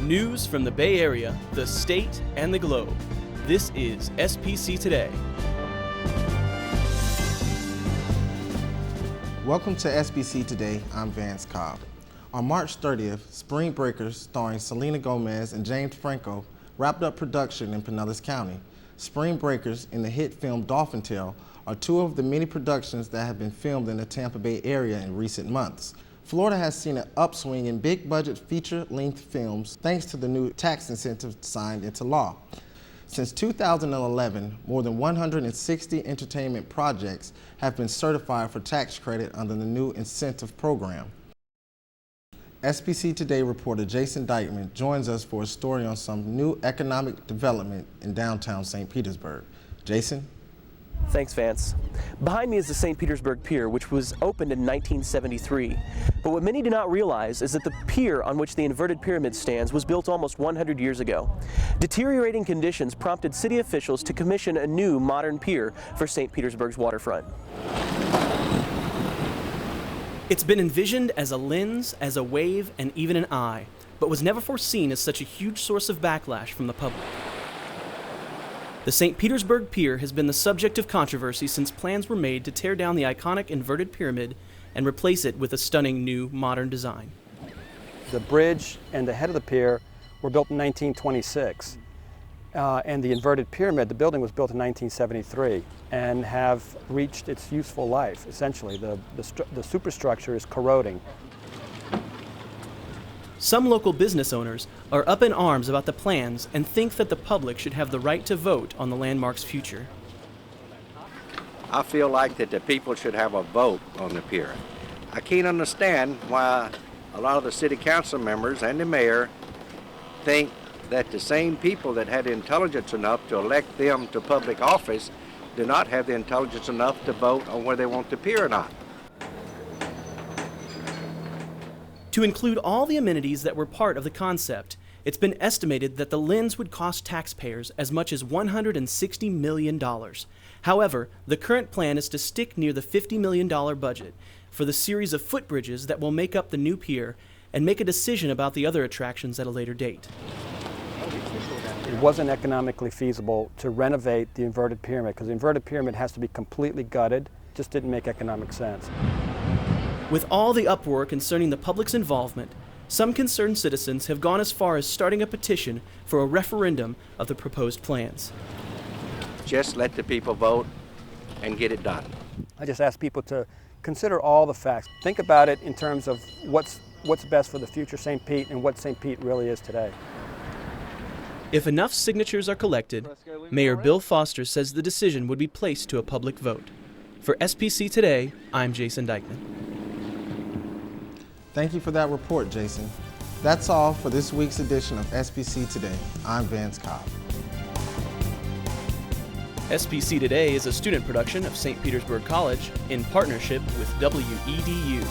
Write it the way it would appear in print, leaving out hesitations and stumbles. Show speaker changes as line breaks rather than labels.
News from the Bay Area, the state, and the globe. This is SPC Today.
Welcome to SPC Today. I'm Vance Cobb. On March 30th, Spring Breakers, starring Selena Gomez and James Franco, wrapped up production in Pinellas County. Spring Breakers and the hit film Dolphin Tale are two of the many productions that have been filmed in the Tampa Bay area in recent months. Florida has seen an upswing in big-budget feature-length films thanks to the new tax incentives signed into law. Since 2011, more than 160 entertainment projects have been certified for tax credit under the new incentive program. SPC Today reporter Jason Dykman joins us for a story on some new economic development in downtown St. Petersburg. Jason?
Thanks, Vance. Behind me is the St. Petersburg Pier, which was opened in 1973. But what many do not realize is that the pier on which the inverted pyramid stands was built almost 100 years ago. Deteriorating conditions prompted city officials to commission a new modern pier for St. Petersburg's waterfront. It's been envisioned as a lens, as a wave, and even an eye, but was never foreseen as such a huge source of backlash from the public. The St. Petersburg Pier has been the subject of controversy since plans were made to tear down the iconic inverted pyramid and replace it with a stunning new modern design.
The bridge and the head of the pier were built in 1926, and the inverted pyramid, the building was built in 1973, and have reached its useful life. Essentially, the superstructure is corroding.
Some local business owners are up in arms about the plans and think that the public should have the right to vote on the landmark's future.
I feel like that the people should have a vote on the pier. I can't understand why a lot of the city council members and the mayor think that the same people that had intelligence enough to elect them to public office do not have the intelligence enough to vote on whether they want the pier or not.
To include all the amenities that were part of the concept, it's been estimated that the lens would cost taxpayers as much as $160 million. However, the current plan is to stick near the $50 million budget for the series of footbridges that will make up the new pier and make a decision about the other attractions at a later date.
It wasn't economically feasible to renovate the inverted pyramid because the inverted pyramid has to be completely gutted. It just didn't make economic sense.
With all the uproar concerning the public's involvement, some concerned citizens have gone as far as starting a petition for a referendum of the proposed plans.
Just let the people vote and get it done.
I just ask people to consider all the facts. Think about it in terms of what's best for the future St. Pete and what St. Pete really is today.
If enough signatures are collected, Mayor Bill Foster says the decision would be placed to a public vote. For SPC Today, I'm Jason Dykman.
Thank you for that report, Jason. That's all for this week's edition of SPC Today. I'm Vance Cobb.
SPC Today is a student production of St. Petersburg College in partnership with WEDU.